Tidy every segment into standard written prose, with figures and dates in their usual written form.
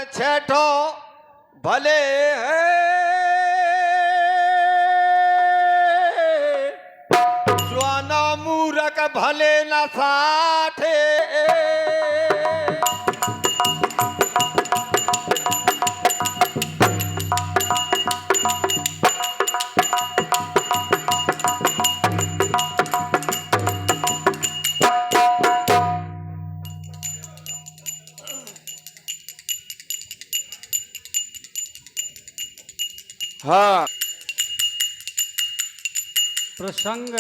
छेठो भले है स्वाना मूरख भले न साठे। हाँ, प्रसंग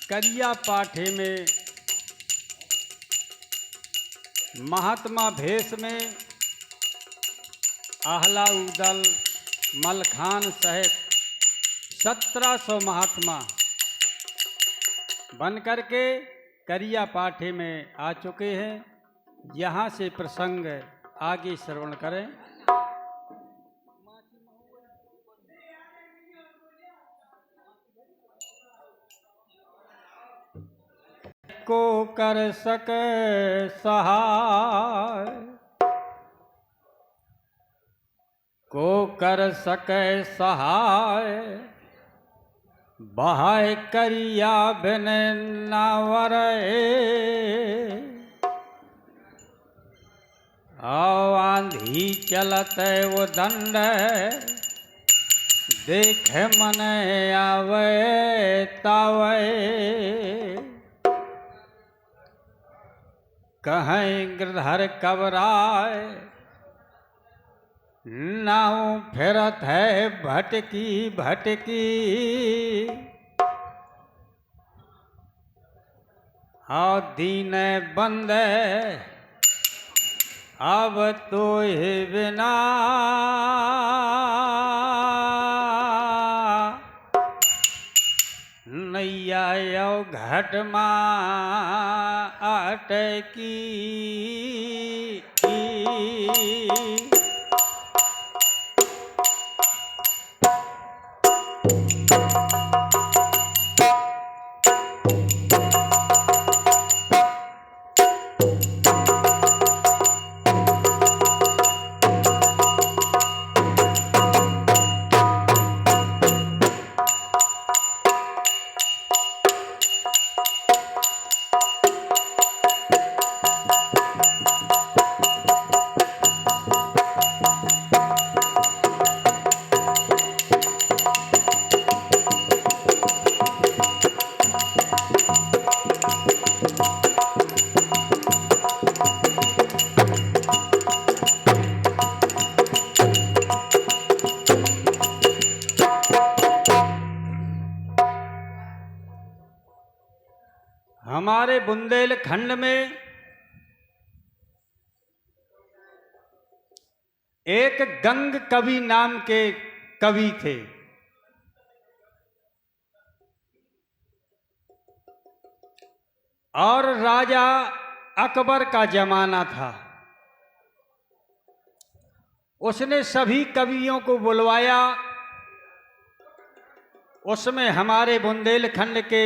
करिया पाठे में महात्मा भेष में आहला उदल मलखान सहित 1700 महात्मा बनकर के करिया पाठे में आ चुके हैं। यहाँ से प्रसंग आगे श्रवण करें। को कर सके सहाय, को कर सके सहाय, बहाय करिया बिन नावर। आओ आंधी चलत वो दंड, देख मन आवे तावे। कहीं गिरधर कबराय, नाव फिरत है भटकी भटकी। आओ दीन बंद अब तो ही बिना, नैया यो घट माँ अटकी। हमारे बुंदेलखंड में एक गंग कवि नाम के कवि थे। और राजा अकबर का जमाना था। उसने सभी कवियों को बुलवाया। उसमें हमारे बुंदेलखंड के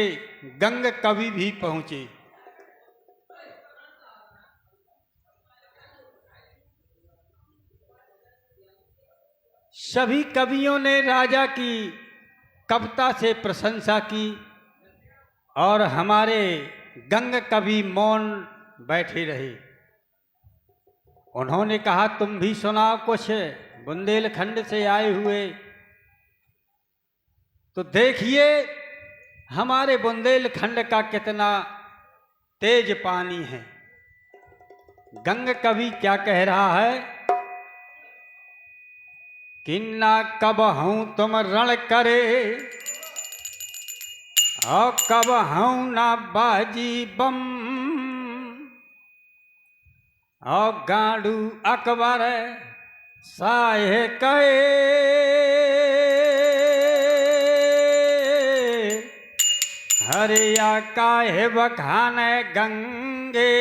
गंग कवि भी पहुंचे। सभी कवियों ने राजा की कविता से प्रशंसा की और हमारे गंग कवि मौन बैठे रहे। उन्होंने कहा तुम भी सुनाओ कुछ, बुंदेलखंड से आए हुए। तो देखिए हमारे बुंदेलखंड का कितना तेज पानी है। गंग कवि क्या कह रहा है कि ना कब हूं तुम रण करे, और कब हूं ना बाजी बम। और गाड़ू अकबर साहे कहे, हरिया काहे बखान गंगे।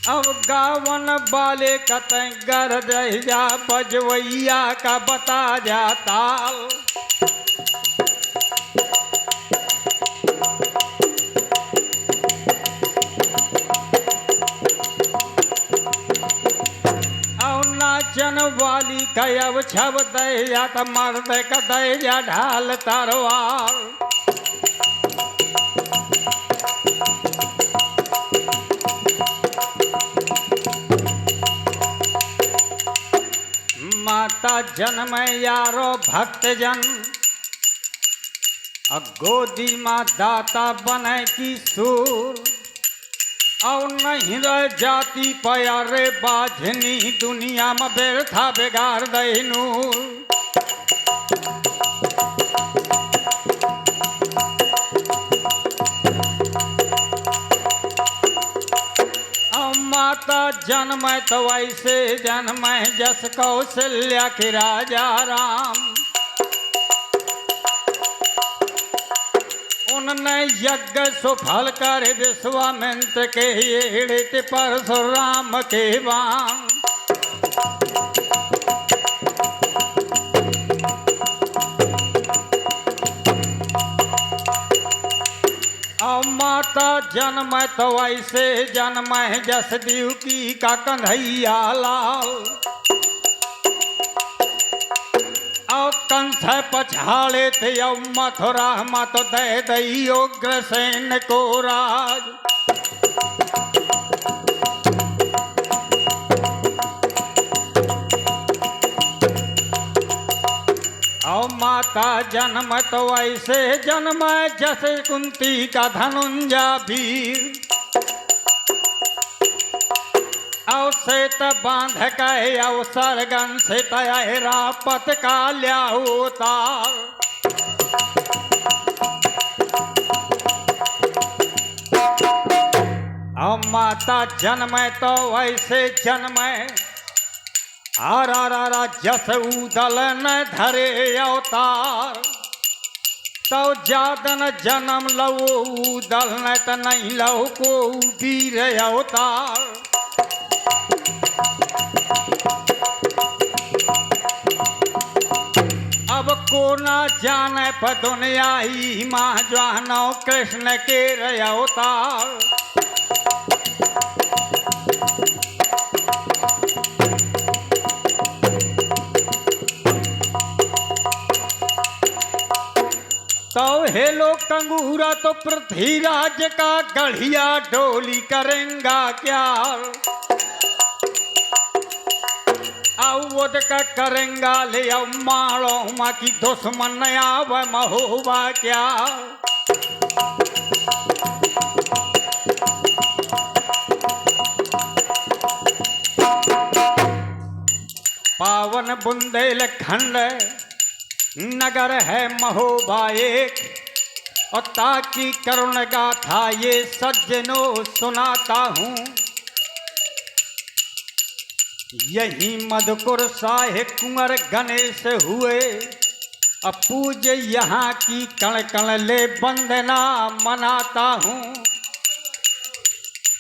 अब गावन बा वाले कतई गर जा बजवैया का बता जा ताल। और नाचन वाली कयब छब दे जा त मर्द का दे जा ढाल तरवार। माता जन्म यारो भक्त जन गोदी माँ दाता बने की सूर। और नहीं रह जाती प्यारे बाझनी दुनिया में बेरथा बेगार दे नूर। माता जन्म तो वैसे जन्म जस कौशल्या के राजा राम। उनने यज्ञ सुफल कर विश्वामित्र के एड़ित परशुराम के बाण। और माता जन्म तो ऐसे जन्म जस देवकी का कन्हैया लाल। और कंस पछाड़े थे मथुरा मत दे दई उग्रसेन को राज। और माता जन्म तो ऐसे जन्म जैसे कुंती का धनुंजा वीर। और सेत बांध के अवसर गन से तयरा पत का ल्याउतार। और माता जन्म तो ऐसे जन्म आरा जस उदल न धरे अवतार। तो जादन जन्म लवो उदल न त नहीं लव को वीर अवतार। अब को ना जाने पर दुनिया ही माँ जानो कृष्ण के अवतार। तो हेलो कंगूरा तो पृथ्वीराज का गढ़िया डोली करेंगा क्या। अवध का करेंगा ले मारो माँ की दुश्मन आव महोबा क्या। पावन बुंदेलखंड नगर है महोबा एक। और ताकि करुण गाथा ये सज्जनों सुनाता हूँ। यही मधुकुर साहे कुंवर गणेश हुए। अब पूज्य यहाँ की कण कण ले वंदना मनाता हूँ।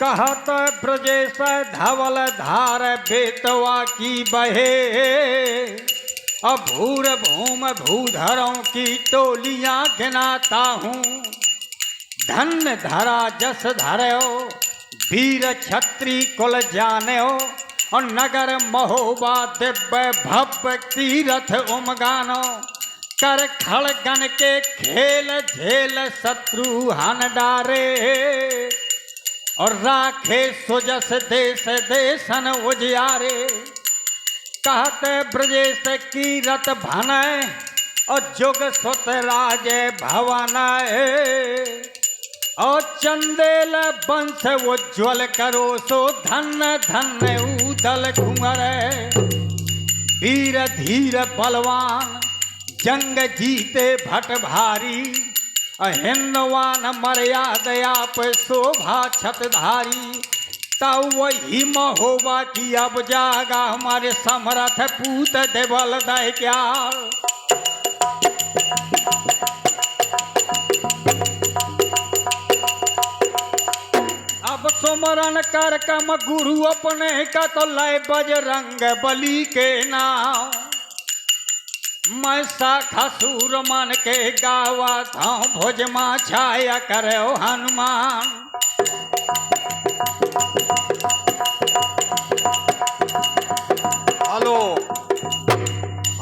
कहत ब्रजेश धवल धार बेतवा की बहे। अब भूर भूम भूधरों की टोलियां गिनाता हूँ। धन्य धरा जस धरो वीर छत्री कुल जानो। और नगर महोबा दिव्य भव्य तीरथ उमगानो। कर खड़गन के खेल झेल शत्रु हन डारे। और राखे सुजस देश देशन उजियारे। कहते ब्रजेश की रत भन और जुग सुत राज भवन। और चंदेल वंश उज्ज्वल करो सो धन धन उदल घुमर। वीर धीर बलवान जंग जीते भट भारी। हिंदवान मर्यादया पे शोभा छतधारी। तब वही महोबा की अब जागा हमारे समरथ पूत देवल दय क्या। अब अब सुमरन कर कम गुरु अपने का तो लय बजरंग बली के नाम। मैं शाखा सूर मन के गावा था भुजमा छाया करो हनुमान। हेलो।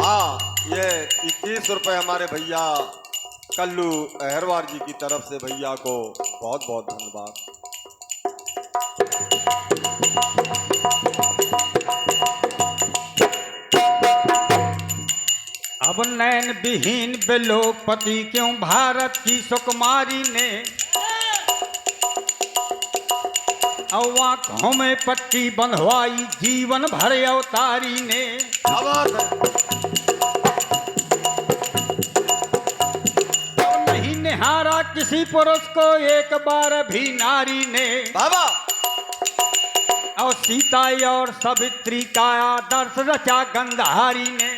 हाँ, ये 21 रुपए हमारे भैया कल्लू अहरवार जी की तरफ से भैया को बहुत बहुत धन्यवाद। अब नैन विहीन बिलोपति क्यों भारत की सुकुमारी ने आंखों में पट्टी बंधवाई जीवन भर अवतारी ने। अब नहीं निहारा किसी पुरुष को एक बार भी नारी ने। बाबा और सीता और सावित्री का आदर्श रचा गंधारी ने।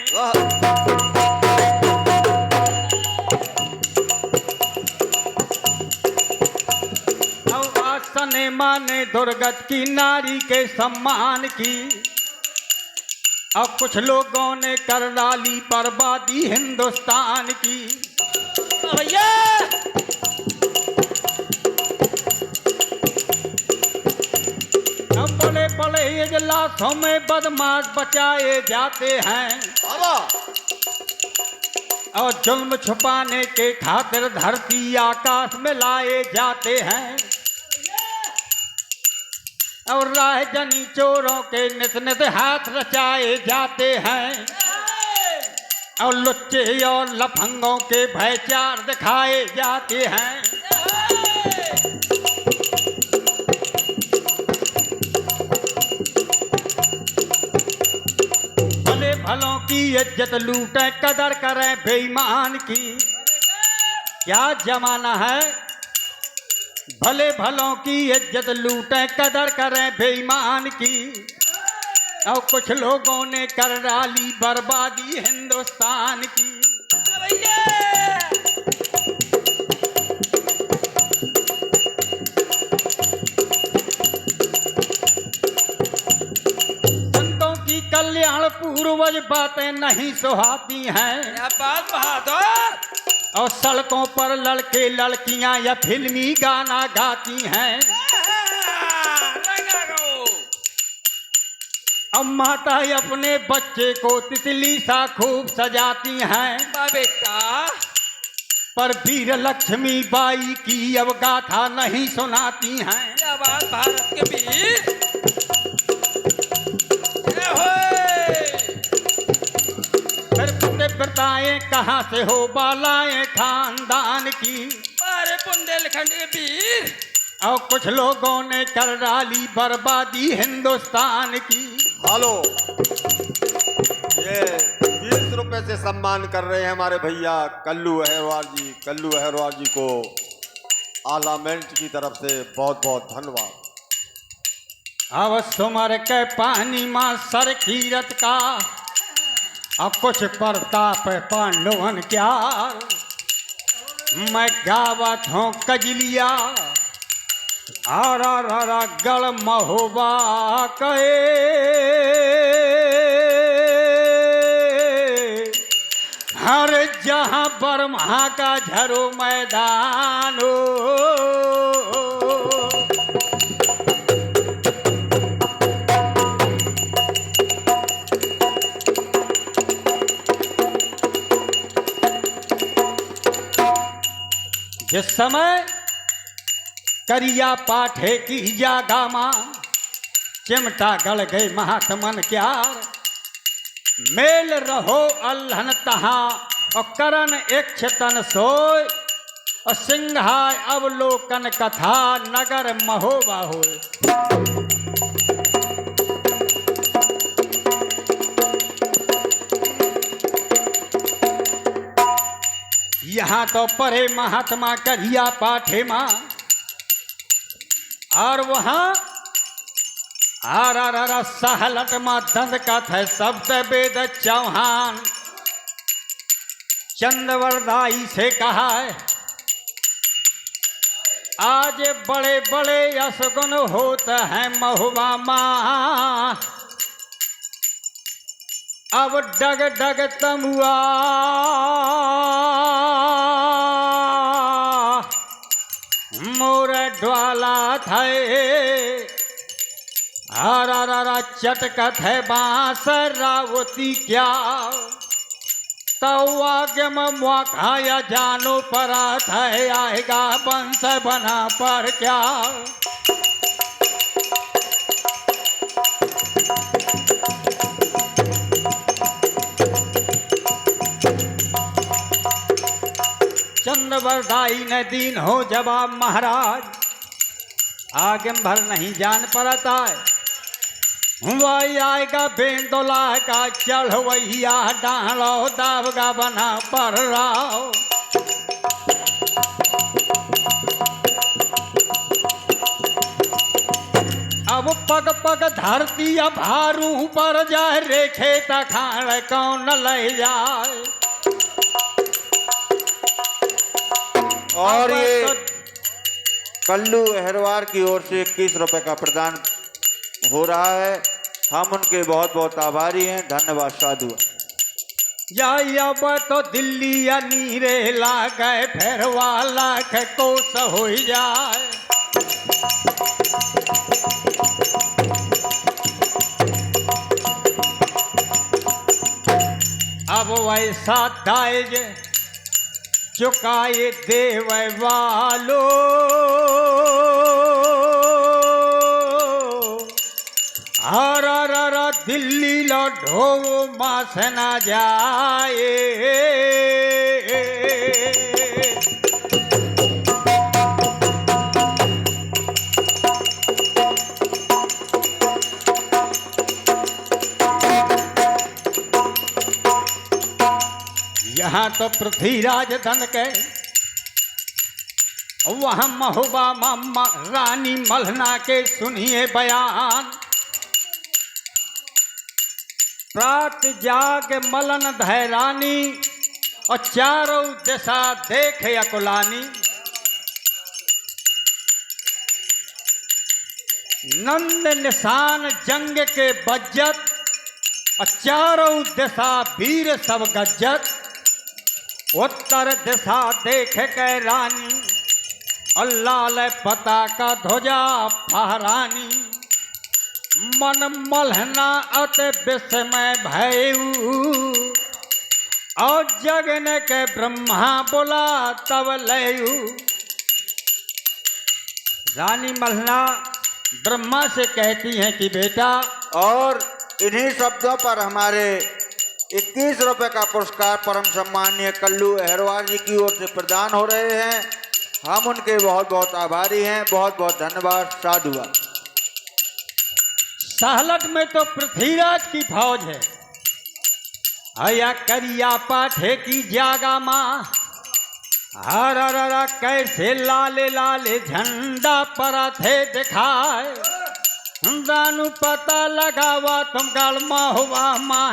सने माने दुर्गत की नारी के सम्मान की। अब कुछ लोगों ने कर डाली बर्बादी हिंदुस्तान की। भैया अब बड़े बड़े इजलासों में बदमाश बचाए जाते हैं और जुल्म छुपाने के खातिर धरती आकाश में लाए जाते हैं और राहजनी चोरों के नित नित हाथ रचाए जाते हैं और लुच्चे और लफंगों के भयचार दिखाए जाते हैं। भले भलों की इज्जत लूटें कदर करें बेईमान की। क्या जमाना है, भले भलों की इज्जत लूटें कदर करें बेईमान की। और कुछ लोगों ने कर डाली बर्बादी हिंदुस्तान की। संतों की कल्याण पूर्वज बातें नहीं सुहाती हैं। बात बहादुर। और सड़कों पर लड़के लड़कियां या फिल्मी गाना गाती हैं। अब माता अपने बच्चे को तितली सा खूब सजाती हैं। बेटा पर वीर लक्ष्मी बाई की अब गाथा नहीं सुनाती हैं। क्या बात भारत के वीर। बताएं कहाँ से हो बालाएं खानदान की। अरे बुंदेलखंड के वीर। और कुछ लोगों ने कर डाली बर्बादी हिंदुस्तान की। हेलो। ये 20 रुपए से सम्मान कर रहे हैं हमारे भैया कल्लू अहरवार जी। कल्लू अहरवार जी को आला मंच की तरफ से बहुत बहुत धन्यवाद। अब सुमर के पानी मां सर कीरत का अब कुछ प्रताप पांडवन क्या। मैं गावत हूँ कजलिया आरा गढ़ महोबा कहे। हर जहाँ बर्मा का झरो मैदान हो। जिस समय करिया पाठे की जागा माँ चिमटा गल गए महात्मन क्या। मेल रहो अल्हन तहा और करन इच्छतन सोय और सिंहाय अवलोकन कथा नगर महोबा हो। यहाँ तो परे महात्मा करिया पाठे माँ और वहाँ आरा सहलट माँ दंड का थे शब्द वेद चौहान चंद्रवरदाई से कहा है। आज बड़े बड़े असगुन होते हैं महुआ माँ, अब डग डग तमुआ मोर ड्वाला थे, हरा चटकत है बांस रावती क्या, तो आगे ममुआ खाया जानो परात है, आएगा बंस बना पर क्या। चंद्रवरदाई ने दीन हो जवाब महाराज, आगे भर नहीं जान पड़ता है, वही आएगा बेंदोला का चढ़वैया, डालो दावगा बना पर राव। अब पग पग धरती अब भारू पर जाए, रेखे तखाड़ कौन ले जाए। और ये कल्लू अहरवार की ओर से 21 रुपए का प्रदान हो रहा है, हम उनके बहुत बहुत आभारी हैं। धन्यवाद साधु। या तो दिल्ली या नीरे ला गए, फिर वाला कोस हो जाए। अब वैसा दायज चुकाए देव वालो, हरा दिल्ली लौटो मास ना जाए। यहाँ तो पृथ्वीराज धन के, वहाँ महुबा मामा रानी मल्हना के सुनिए बयान। प्रात जाग मलन धैरानी, और चारों दिशा देखे अकुलानी। नंद निशान जंग के बज्जत, और चारों दिशा वीर सब गज्जत। उत्तर दिशा देख के रानी, और लाल पताका ध्वजा फहरानी। मन मल्हना अति विस्मय भयऊ, और जगन के ब्रह्मा बोला तब लयू। रानी मल्हना ब्रह्मा से कहती हैं कि बेटा, और इन्हीं शब्दों पर हमारे 21 रुपए का पुरस्कार परम सम्मानीय कल्लू अहरवार जी की ओर से प्रदान हो रहे हैं। हम उनके बहुत बहुत आभारी हैं। बहुत बहुत धन्यवाद साधुआ। सहलट में तो पृथ्वीराज की फौज है, हया करिया पाठे की जागा माँ। हरा कैसे लाले लाले झंडा पर थे दिखाए, दानु पता लगावा तुम गाल हुआ माँ।